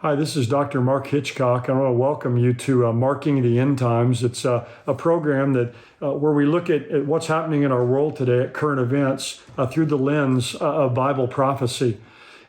Hi, this is Dr. Mark Hitchcock. I want to welcome you to Marking the End Times. It's a program that where we look at what's happening in our world today at current events through the lens of Bible prophecy.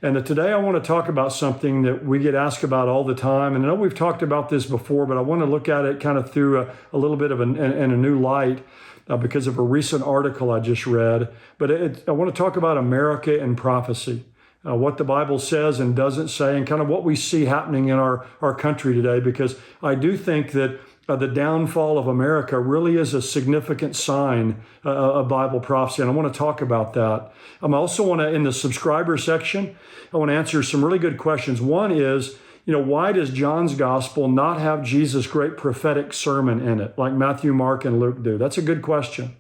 And today I want to talk about something that we get asked about all the time. And I know we've talked about this before, but I want to look at it kind of through a little bit of in a new light because of a recent article I just read. But I want to talk about America and prophecy. What the Bible says and doesn't say, and kind of what we see happening in our country today, because I do think that the downfall of America really is a significant sign of Bible prophecy, and I want to talk about that. I also want to, in the subscriber section, I want to answer some really good questions. One is, why does John's gospel not have Jesus' great prophetic sermon in it, like Matthew, Mark, and Luke do? That's a good question.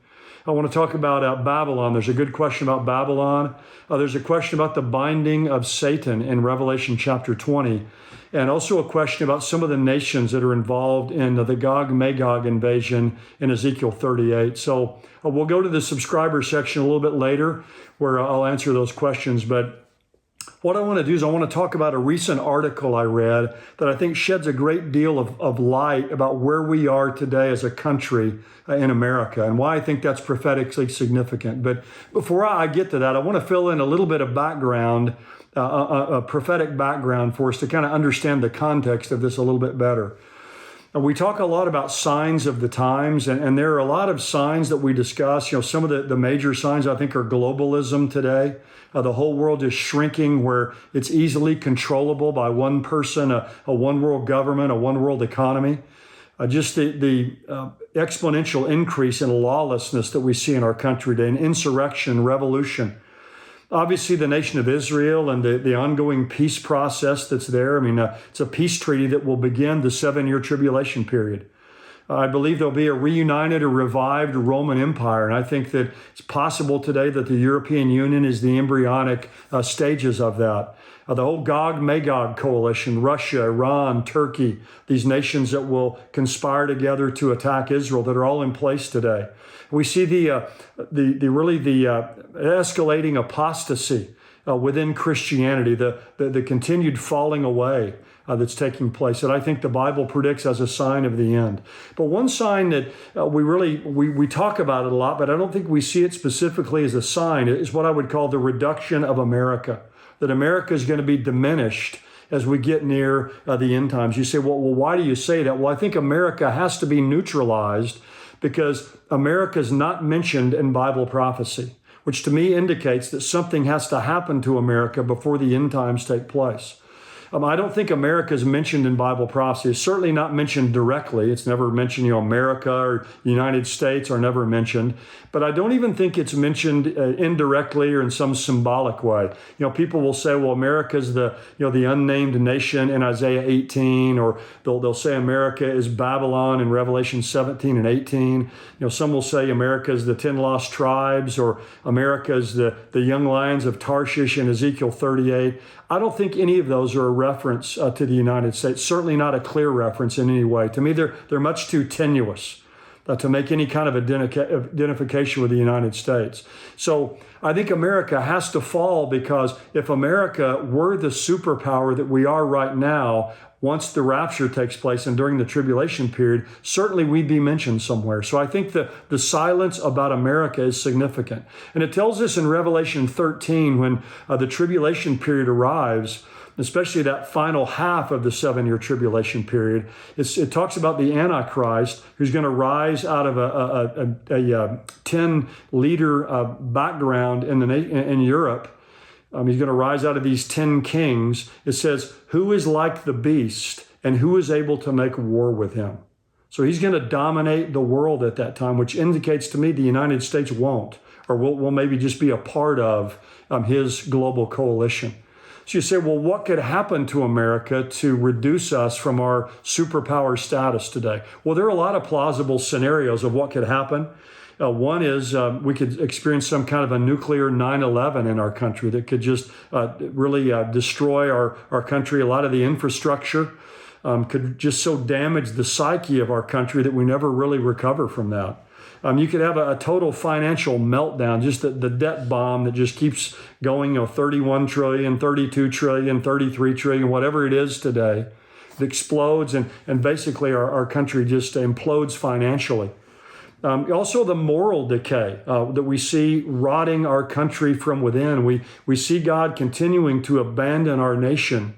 I want to talk about Babylon. There's a good question about Babylon. There's a question about the binding of Satan in Revelation chapter 20. And also a question about some of the nations that are involved in the Gog-Magog invasion in Ezekiel 38. So we'll go to the subscriber section a little bit later where I'll answer those questions. But what I want to do is I want to talk about a recent article I read that I think sheds a great deal of light about where we are today as a country in America and why I think that's prophetically significant. But before I get to that, I want to fill in a little bit of background, a prophetic background for us to kind of understand the context of this a little bit better. We talk a lot about signs of the times, and there are a lot of signs that we discuss. Some of the major signs I think are globalism today. The whole world is shrinking where it's easily controllable by one person, a one world government, a one world economy. Just the exponential increase in lawlessness that we see in our country today, and insurrection, revolution. Obviously, the nation of Israel and the ongoing peace process that's there. It's a peace treaty that will begin the 7-year tribulation period. I believe there'll be a reunited or revived Roman Empire. And I think that it's possible today that the European Union is the embryonic stages of that. The whole Gog-Magog coalition, Russia, Iran, Turkey, these nations that will conspire together to attack Israel that are all in place today. We see the escalating apostasy within Christianity, the continued falling away that's taking place that I think the Bible predicts as a sign of the end. But one sign that we talk about it a lot, but I don't think we see it specifically as a sign, is what I would call the reduction of America. That America is going to be diminished as we get near the end times. You say, well, why do you say that? Well, I think America has to be neutralized because America is not mentioned in Bible prophecy, which to me indicates that something has to happen to America before the end times take place. I don't think America is mentioned in Bible prophecy. It's certainly not mentioned directly. It's never mentioned, America or United States are never mentioned. But I don't even think it's mentioned indirectly or in some symbolic way. People will say, well, America's the unnamed nation in Isaiah 18, or they'll say America is Babylon in Revelation 17 and 18. Some will say America is the 10 lost tribes, or America is the young lions of Tarshish in Ezekiel 38. I don't think any of those are a reference to the United States, certainly not a clear reference in any way. To me, they're much too tenuous to make any kind of identification with the United States. So I think America has to fall, because if America were the superpower that we are right now, once the rapture takes place and during the tribulation period, certainly we'd be mentioned somewhere. So I think the silence about America is significant. And it tells us in Revelation 13, when the tribulation period arrives, especially that final half of the 7-year tribulation period, it talks about the Antichrist who's going to rise out of a 10-leader background in Europe. He's going to rise out of these 10 kings. It says, who is like the beast and who is able to make war with him? So he's going to dominate the world at that time, which indicates to me the United States won't, or will maybe just be a part of his global coalition. So you say, well, what could happen to America to reduce us from our superpower status today? Well, there are a lot of plausible scenarios of what could happen. One is we could experience some kind of a nuclear 9/11 in our country that could just really destroy our country. A lot of the infrastructure could just so damage the psyche of our country that we never really recover from that. You could have a total financial meltdown, just the debt bomb that just keeps going, 31 trillion, 32 trillion, 33 trillion, whatever it is today. It explodes, and basically our country just implodes financially. Also the moral decay that we see rotting our country from within. We see God continuing to abandon our nation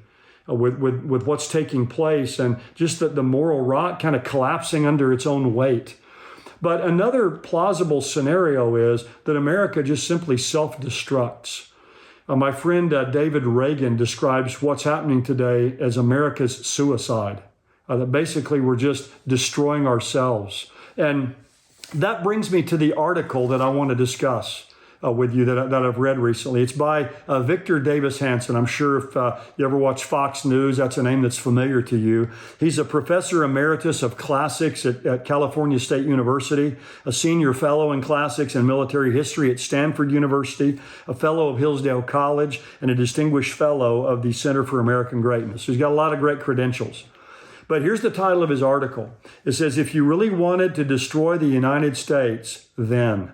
with what's taking place, and just the moral rot kind of collapsing under its own weight. But another plausible scenario is that America just simply self-destructs. My friend David Reagan describes what's happening today as America's suicide. That basically we're just destroying ourselves. And that brings me to the article that I want to discuss with you that I've read recently. It's by Victor Davis Hanson. I'm sure if you ever watch Fox News, that's a name that's familiar to you. He's a professor emeritus of classics at California State University, a senior fellow in classics and military history at Stanford University, a fellow of Hillsdale College, and a distinguished fellow of the Center for American Greatness. So he's got a lot of great credentials. But here's the title of his article. It says, "If you really wanted to destroy the United States, then."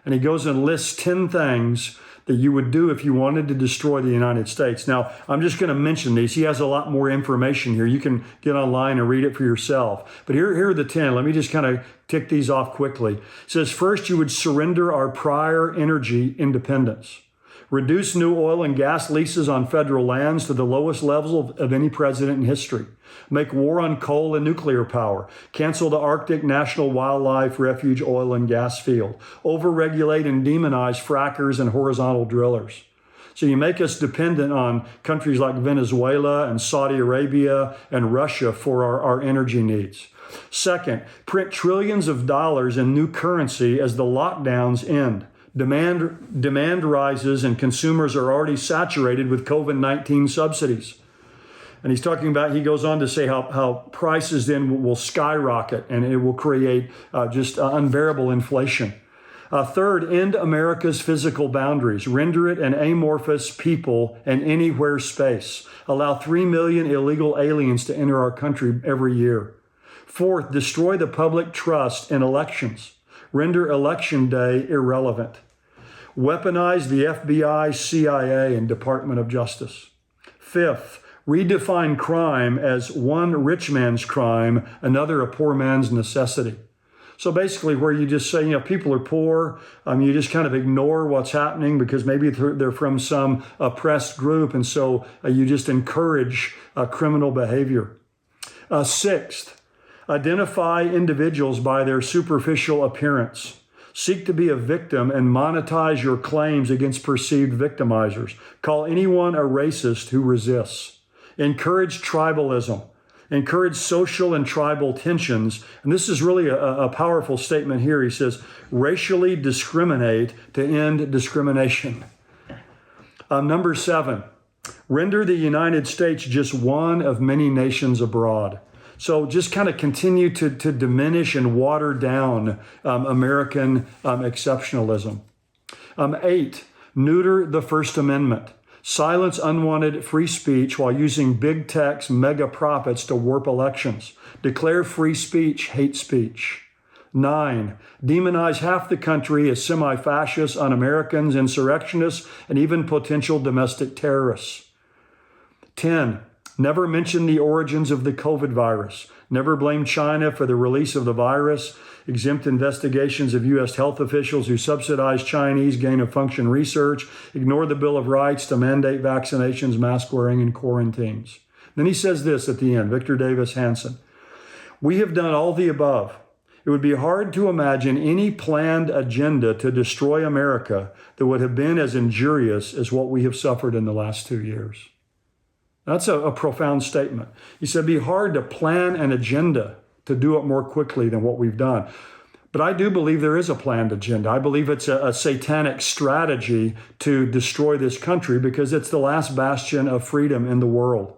And he goes and lists 10 things that you would do if you wanted to destroy the United States. Now, I'm just going to mention these. He has a lot more information here. You can get online and read it for yourself. But here are the 10. Let me just kind of tick these off quickly. It says, first, you would surrender our prior energy independence. Reduce new oil and gas leases on federal lands to the lowest level of any president in history. Make war on coal and nuclear power. Cancel the Arctic National Wildlife Refuge oil and gas field. Overregulate and demonize frackers and horizontal drillers. So you make us dependent on countries like Venezuela and Saudi Arabia and Russia for our energy needs. Second, print trillions of dollars in new currency as the lockdowns end. Demand rises and consumers are already saturated with COVID-19 subsidies. And he's talking about, he goes on to say how prices then will skyrocket and it will create just unbearable inflation. Third, end America's physical boundaries. Render it an amorphous people and anywhere space. Allow 3 million illegal aliens to enter our country every year. Fourth, destroy the public trust in elections. Render election day irrelevant. Weaponize the FBI, CIA, and Department of Justice. Fifth, redefine crime as one rich man's crime, another a poor man's necessity. So basically where you just say, people are poor, you just kind of ignore what's happening because maybe they're from some oppressed group, and so you just encourage criminal behavior. Sixth, identify individuals by their superficial appearance. Seek to be a victim and monetize your claims against perceived victimizers. Call anyone a racist who resists. Encourage tribalism. Encourage social and tribal tensions. And this is really a powerful statement here. He says, racially discriminate to end discrimination. Number 7, render the United States just one of many nations abroad. So just kind of continue to diminish and water down American exceptionalism. 8, neuter the First Amendment. Silence unwanted free speech while using big tech's mega profits to warp elections. Declare free speech hate speech. 9, demonize half the country as semi-fascists, un-Americans, insurrectionists, and even potential domestic terrorists. 10, never mention the origins of the COVID virus. Never blame China for the release of the virus. Exempt investigations of U.S. health officials who subsidize Chinese gain-of-function research. Ignore the Bill of Rights to mandate vaccinations, mask wearing, and quarantines. Then he says this at the end, Victor Davis Hanson. We have done all the above. It would be hard to imagine any planned agenda to destroy America that would have been as injurious as what we have suffered in the last 2 years. That's a profound statement. He said, it'd be hard to plan an agenda to do it more quickly than what we've done. But I do believe there is a planned agenda. I believe it's a satanic strategy to destroy this country because it's the last bastion of freedom in the world.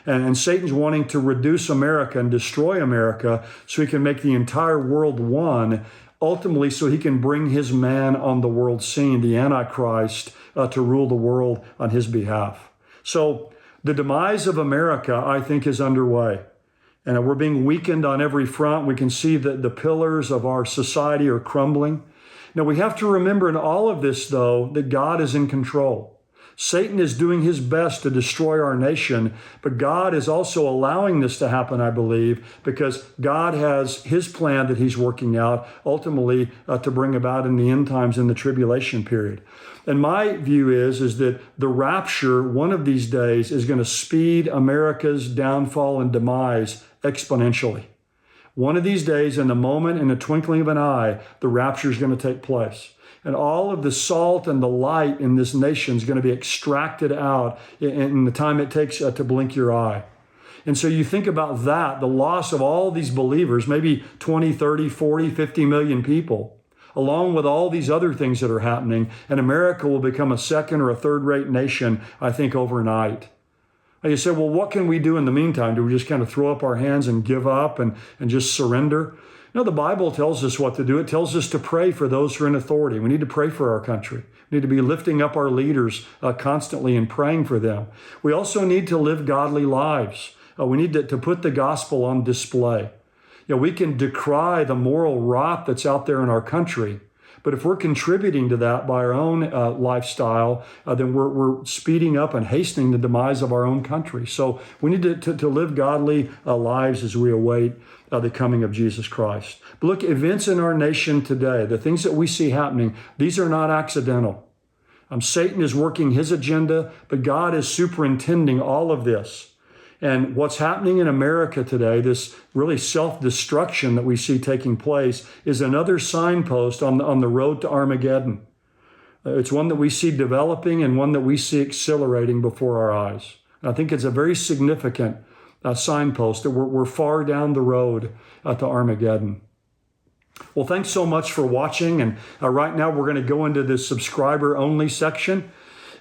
And Satan's wanting to reduce America and destroy America so he can make the entire world one, ultimately so he can bring his man on the world scene, the Antichrist, to rule the world on his behalf. So the demise of America, I think, is underway. And we're being weakened on every front. We can see that the pillars of our society are crumbling. Now, we have to remember in all of this, though, that God is in control. Satan is doing his best to destroy our nation, but God is also allowing this to happen, I believe, because God has his plan that he's working out ultimately to bring about in the end times in the tribulation period. And my view is that the rapture one of these days is going to speed America's downfall and demise exponentially. One of these days, in a moment, in a twinkling of an eye, the rapture is going to take place. And all of the salt and the light in this nation is going to be extracted out in the time it takes to blink your eye. And so you think about that, the loss of all these believers, maybe 20, 30, 40, 50 million people, along with all these other things that are happening, and America will become a second or a third-rate nation, I think, overnight. And you say, well, what can we do in the meantime? Do we just kind of throw up our hands and give up and just surrender? No, the Bible tells us what to do. It tells us to pray for those who are in authority. We need to pray for our country. We need to be lifting up our leaders constantly and praying for them. We also need to live godly lives. We need to put the gospel on display. We can decry the moral rot that's out there in our country, but if we're contributing to that by our own lifestyle, then we're speeding up and hastening the demise of our own country. So we need to live godly lives as we await the coming of Jesus Christ. But look, events in our nation today, the things that we see happening, these are not accidental. Satan is working his agenda, but God is superintending all of this. And what's happening in America today, this really self-destruction that we see taking place, is another signpost on the road to Armageddon. It's one that we see developing and one that we see accelerating before our eyes. And I think it's a very significant signpost that we're far down the road to Armageddon. Well, thanks so much for watching. And right now we're going to go into the subscriber-only section.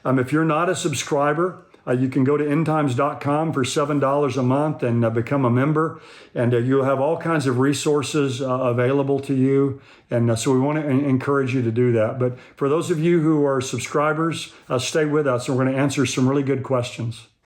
If you're not a subscriber, you can go to endtimes.com for $7 a month and become a member. And you'll have all kinds of resources available to you. And so we want to encourage you to do that. But for those of you who are subscribers, stay with us. And we're going to answer some really good questions.